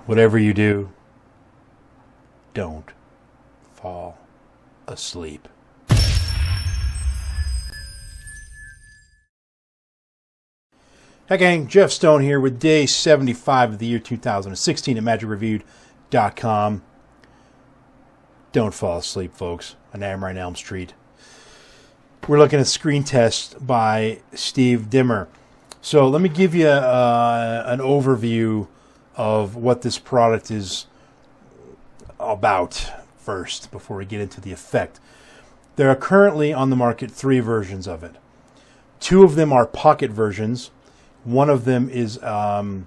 Whatever you do, don't fall asleep. Hi gang, Jeff Stone here with day 75 of the year 2016 at magicreviewed.com. Don't fall asleep, folks. On Nightmare on Elm Street. We're looking at Screen Test by Steve Dimmer. So let me give you an overview of what this product is about first before we get into the effect. There are currently on the market 3 versions of it. 2 of them are pocket versions. One of them is not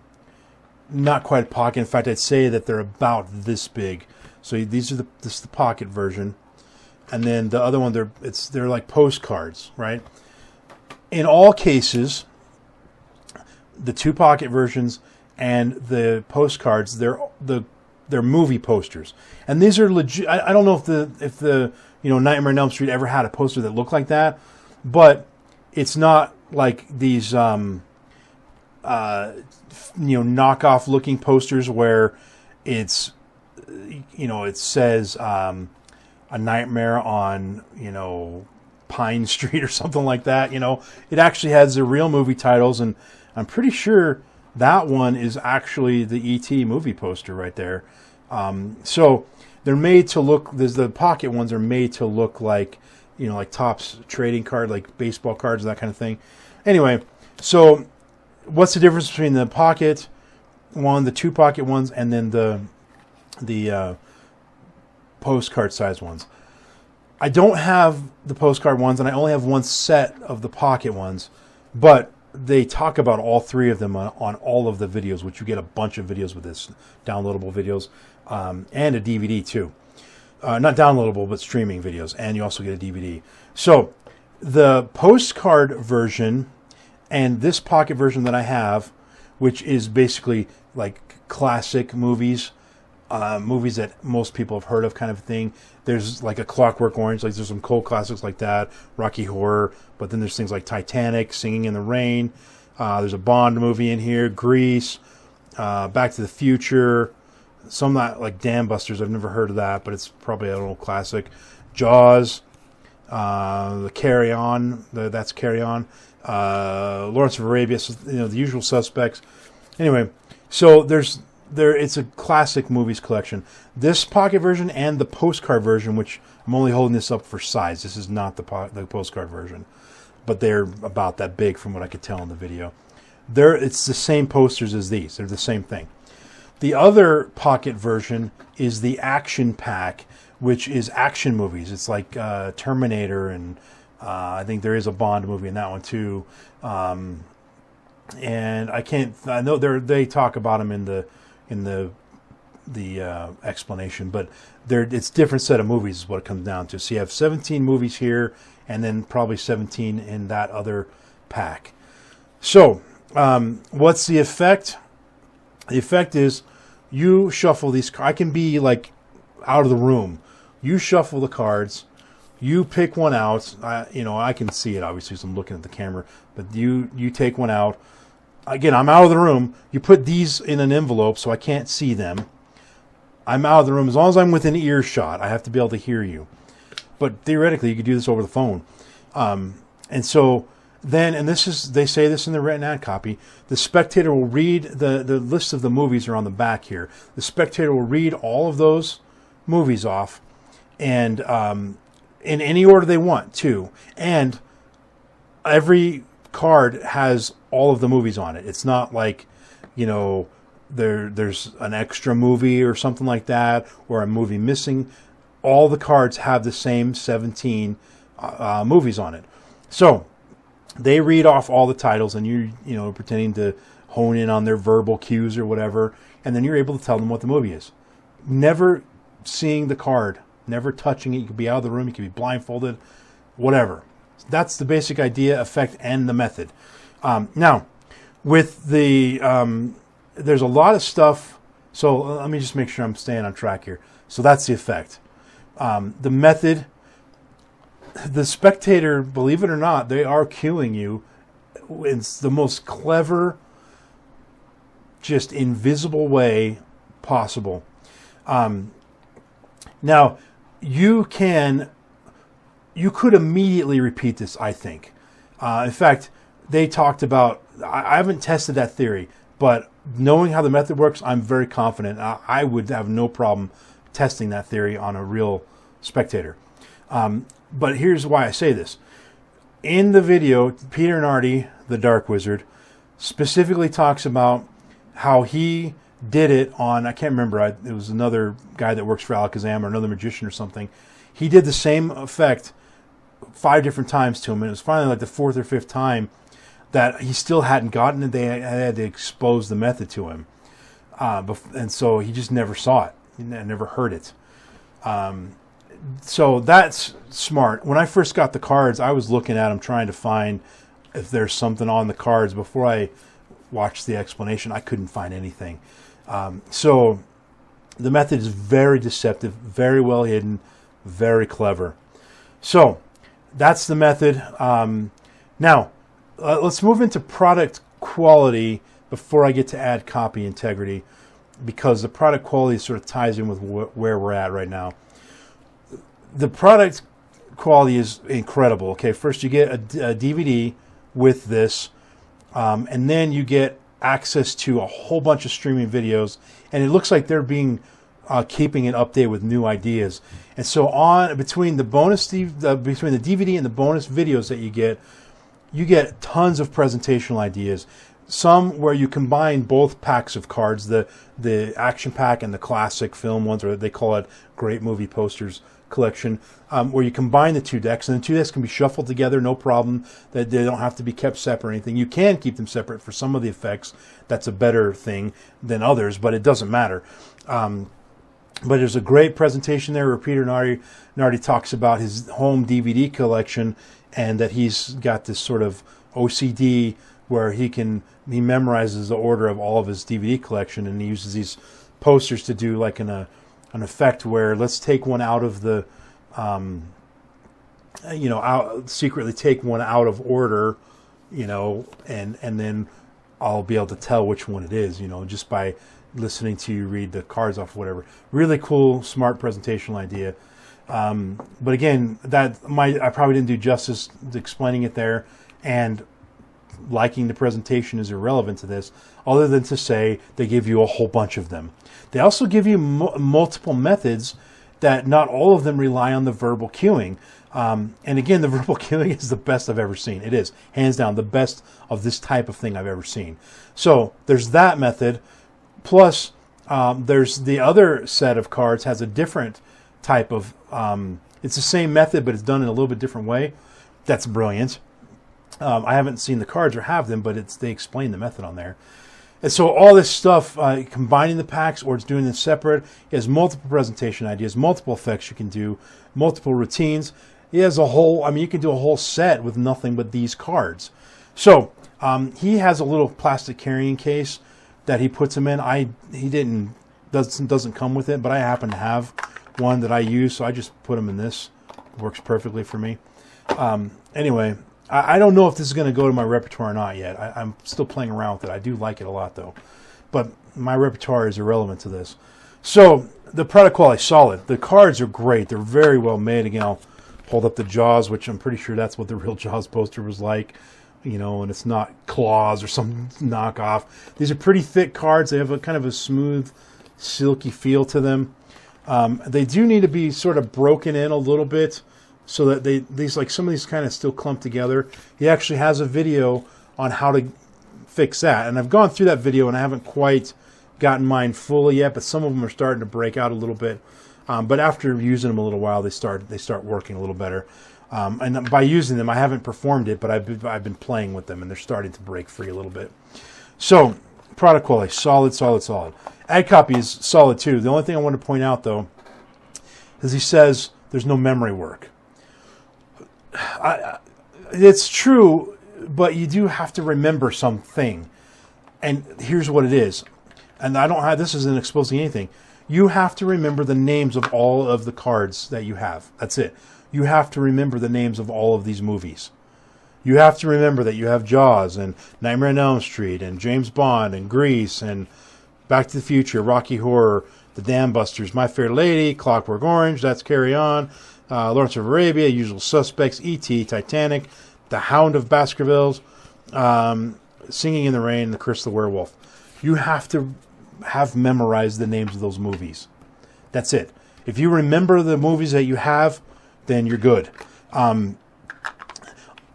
quite pocket. In fact, I'd say that they're about this big. So this is the pocket version, and then the other one they're like postcards, right? In all cases, the 2 pocket versions and the postcards, they're movie posters, and these are legit. I don't know if the Nightmare on Elm Street ever had a poster that looked like that, but it's not like these knockoff looking posters where it's it says a nightmare on Pine Street or something like that. It actually has the real movie titles, and I'm pretty sure that one is actually the E.T. movie poster right there. So they're made to look. The pocket ones are made to look like like Topps trading card, like baseball cards and that kind of thing. Anyway, so what's the difference between the pocket one, the 2 pocket ones, and then the postcard size ones? I don't have the postcard ones, and I only have one set of the pocket ones, but they talk about all 3 of them on all of the videos, which you get a bunch of videos with this, downloadable videos, and a DVD too. Not downloadable, but streaming videos, and you also get a DVD. So the postcard version and this pocket version that I have, which is basically like classic movies, movies that most people have heard of, kind of thing. There's like a Clockwork Orange, like there's some cult classics like that, Rocky Horror, but then there's things like Titanic, Singing in the Rain. There's a Bond movie in here, Grease, Back to the Future, some that like Dam Busters. I've never heard of that, but it's probably an old classic. Jaws, the Carry On, that's Carry On. Lawrence of Arabia, so, the usual suspects. Anyway, so it's a classic movies collection. This pocket version and the postcard version, which I'm only holding this up for size. This is not the postcard version, but they're about that big from what I could tell in the video. It's the same posters as these. They're the same thing. The other pocket version is the action pack, which is action movies. It's like Terminator, and I think there is a Bond movie in that one too. And I know they talk about them in the explanation, but it's a different set of movies is what it comes down to. So you have 17 movies here, and then probably 17 in that other pack. So what's the effect? The effect is you shuffle these. I can be like out of the room. You shuffle the cards. You pick one out. I can see it obviously because I'm looking at the camera. But you take one out. Again, I'm out of the room. You put these in an envelope so I can't see them. I'm out of the room. As long as I'm within earshot, I have to be able to hear you. But theoretically, you could do this over the phone. And so then, and they say this in the written ad copy, the spectator will read, the list of the movies are on the back here. The spectator will read all of those movies off, and in any order they want to. And every card has all of the movies on it. It's not like, there's an extra movie or something like that, or a movie missing. All the cards have the same 17 movies on it. So they read off all the titles, and you're pretending to hone in on their verbal cues or whatever, and then you're able to tell them what the movie is. Never seeing the card, never touching it. You could be out of the room, you could be blindfolded, whatever. That's the basic idea, effect, and the method. Now, with the there's a lot of stuff. So let me just make sure I'm staying on track here. So that's the effect. The method, the spectator, believe it or not, they are cueing you. It's the most clever, just invisible way possible. Now, you could immediately repeat this, I think. In fact, they talked about, I haven't tested that theory, but knowing how the method works, I'm very confident. I would have no problem testing that theory on a real spectator. But here's why I say this. In the video, Peter Nardi, the Dark Wizard, specifically talks about how he did it on, I can't remember, it was another guy that works for Alakazam or another magician or something. He did the same effect 5 different times to him, and it was finally like the 4th or 5th time that he still hadn't gotten it. They had to expose the method to him. And so he just never saw it. He never heard it. So that's smart. When I first got the cards, I was looking at them trying to find if there's something on the cards. Before I watched the explanation, I couldn't find anything. So the method is very deceptive, very well hidden, very clever. So that's the method. Now, let's move into product quality before I get to ad copy integrity, because the product quality sort of ties in with where we're at right now. The product quality is incredible. Okay, first you get a DVD with this, and then you get access to a whole bunch of streaming videos, and it looks like they're being keeping it updated with new ideas. And so between the DVD and the bonus videos that you get tons of presentational ideas. Some where you combine both packs of cards, the action pack and the classic film ones, or they call it Great Movie Posters collection, where you combine the 2 decks, and the 2 decks can be shuffled together, no problem. That they don't have to be kept separate or anything. You can keep them separate for some of the effects. That's a better thing than others, but it doesn't matter. But there's a great presentation there where Peter Nardi talks about his home DVD collection, and that he's got this sort of OCD where he memorizes the order of all of his DVD collection, and he uses these posters to do like an effect where let's take one out of the, secretly take one out of order, and then I'll be able to tell which one it is, just by listening to you read the cards off, whatever. Really cool, smart presentational idea. But again, I probably didn't do justice to explaining it there, and liking the presentation is irrelevant to this, other than to say they give you a whole bunch of them. They also give you multiple methods that not all of them rely on the verbal cueing. And again, the verbal cueing is the best I've ever seen. It is, hands down, the best of this type of thing I've ever seen. So there's that method. Plus, there's the other set of cards has a different type of, it's the same method, but it's done in a little bit different way. That's brilliant. I haven't seen the cards or have them, but they explain the method on there. And so all this stuff, combining the packs or it's doing them separate, he has multiple presentation ideas, multiple effects you can do, multiple routines. He has you can do a whole set with nothing but these cards. So he has a little plastic carrying case that he puts them in. Doesn't come with it, but I happen to have one that I use, so I just put them in this. It works perfectly for me. Anyway, I don't know if this is going to go to my repertoire or not yet. I'm still playing around with it. I do like it a lot, though. But my repertoire is irrelevant to this. So the product quality, solid. The cards are great. They're very well made. Again, I'll hold up the Jaws, which I'm pretty sure that's what the real Jaws poster was like. And it's not Claws or some knockoff. These are pretty thick cards. They have a kind of a smooth, silky feel to them. They do need to be sort of broken in a little bit, so that some of these kind of still clump together. He actually has a video on how to fix that, and I've gone through that video and I haven't quite gotten mine fully yet, but some of them are starting to break out a little bit. But after using them a little while, they start working a little better. And by using them, I haven't performed it, but I've been playing with them, and they're starting to break free a little bit. So product quality, solid, solid, solid. Ad copy is solid too. The only thing I want to point out though is he says there's no memory work. It's true, but you do have to remember something. And here's what it is. And this isn't exposing anything. You have to remember the names of all of the cards that you have. That's it. You have to remember the names of all of these movies. You have to remember that you have Jaws and Nightmare on Elm Street and James Bond and Grease and Back to the Future, Rocky Horror, The Dam Busters, My Fair Lady, Clockwork Orange, That's Carry On, Lawrence of Arabia, Usual Suspects, E.T., Titanic, The Hound of Baskervilles, Singing in the Rain, The Curse of the Werewolf. You have to have memorized the names of those movies. That's it. If you remember the movies that you have, then you're good.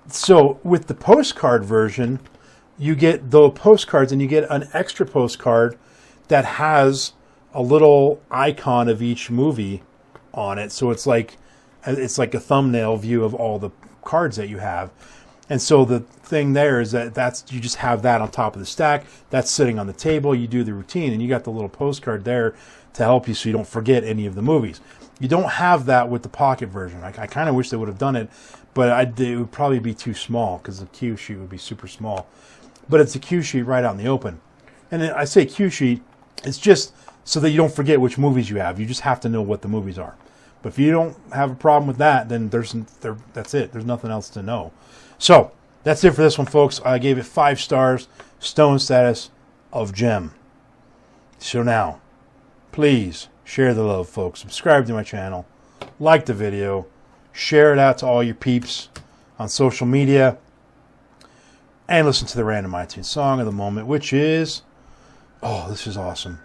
So with the postcard version, you get the postcards and you get an extra postcard that has a little icon of each movie on it. So it's like a thumbnail view of all the cards that you have. And so the thing there is that you just have that on top of the stack. That's sitting on the table. You do the routine, and you got the little postcard there to help you so you don't forget any of the movies. You don't have that with the pocket version. I kind of wish they would have done it, but it would probably be too small because the cue sheet would be super small. But it's a cue sheet right out in the open. And I say cue sheet, it's just so that you don't forget which movies you have. You just have to know what the movies are. But if you don't have a problem with that, then that's it. There's nothing else to know. So that's it for this one, folks. I gave it 5 stars, stone status of gem. So now, please share the love, folks. Subscribe to my channel. Like the video. Share it out to all your peeps on social media. And listen to the random iTunes song of the moment, which is... Oh, this is awesome.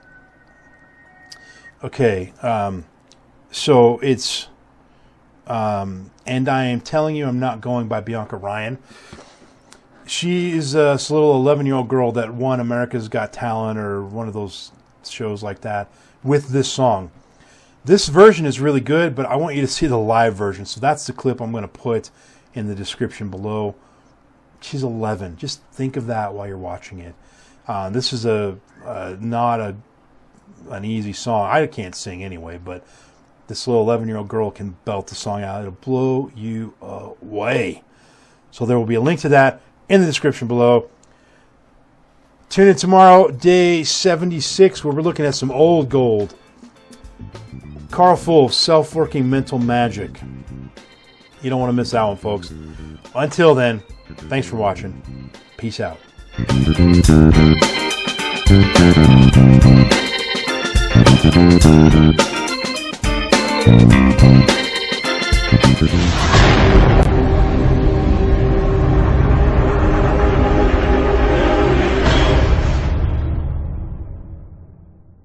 Okay, so it's... And I Am Telling You I'm Not Going by Bianca Ryan. She is this little 11-year-old girl that won America's Got Talent or one of those shows like that with this song. This version is really good, but I want you to see the live version. So that's the clip I'm going to put in the description below. She's 11. Just think of that while you're watching it. This is not an easy song. I can't sing anyway, but this little 11-year-old girl can belt the song out. It'll blow you away. So there will be a link to that in the description below. Tune in tomorrow, day 76, where we're looking at some old gold. Carl Fulf, Self-Working Mental Magic. You don't want to miss that one, folks. Until then, thanks for watching. Peace out. Thank you.